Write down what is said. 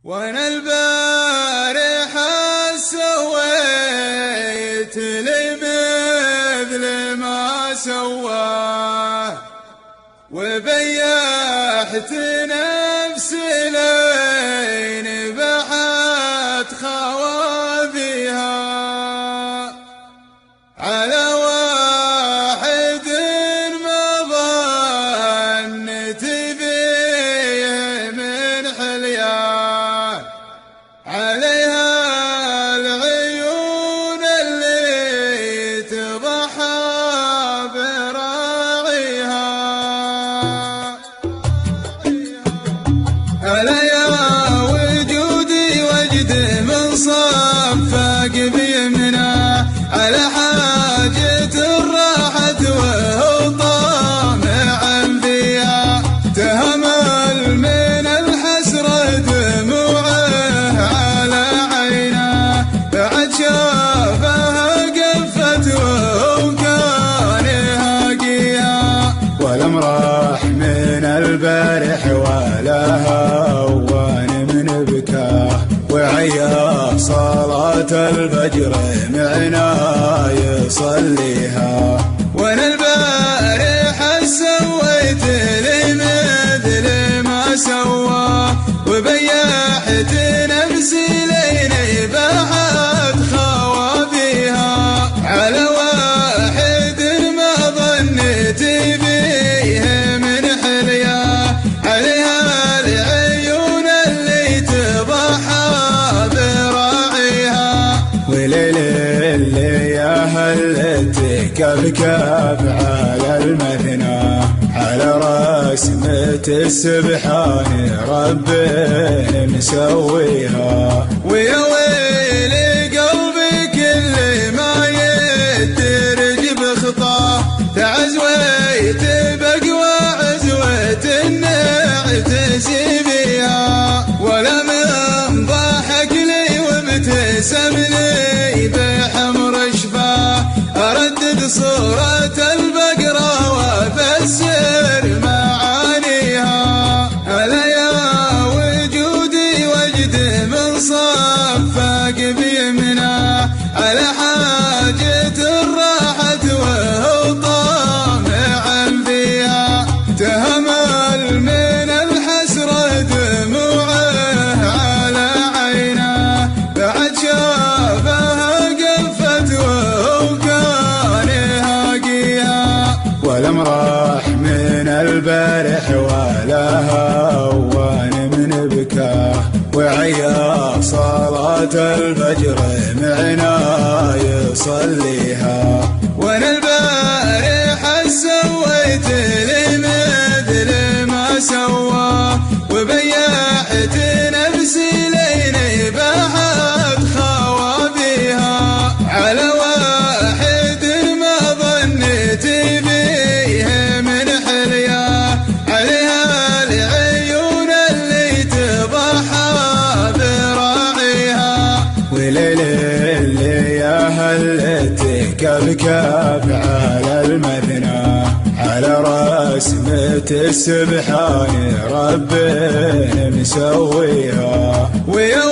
وانا البارحة سويت لي مثل ما سواه، وبيحت نفسي لين بحت خوافيها على واحد ما ظنت فيه من حلياه، عليها العيون اللي تضحى براعيها. هلا يا وجودي وجد من صفق بيمنه، على حاجة راحت وهو طامع فيها، تهمل من الحسرة دموعه على عينه، بعد شافها قفت وهو كان يهاقيها، ولم راح من البارح ولا هوان من بكاه، وعيا صلاة الفجر معنا يصليها. وانا البارحة سويت لي مثل ما سواه، وبيحت نفسي لين بحت خوافيها على واحد ما ظنيت فيه من حلياه، عليها العيون اللي تضحى براعيها. وليل اللي يا هلت كبكب على المثنى، على رسمة السبحان رب مسويها. ويا ويلي قلبي كل ما يدرج بخطاه، تعزويت بقوى عزوة نعتزي بيها، ولا من ضحك لي وابتسم لي بحمر شفاه، أردد صورة البقرة وأفسر معانيها. هلا يا وجودي وجد من صفق بيمنه، على حاجة راحت وهو طامع فيها، تهمل من الحسرة دموعه على عينه، بعد شافها قفت وهو كان يهاقيها، ولم راح من البارح ولا هوان من بكاه، وعيا صلاة الفجر معنا يصليها. وانا البارحة سويت لي مثل ما سواه، وبيحت نفسي لين بحت خوافيها على واحد ما ظنيت فيه من حلياه، عليها العيون اللي تضحى براعيها. وليل اللي يا هلت كبكب على المثنى، على رسمة السبحان رب مسويها. ويا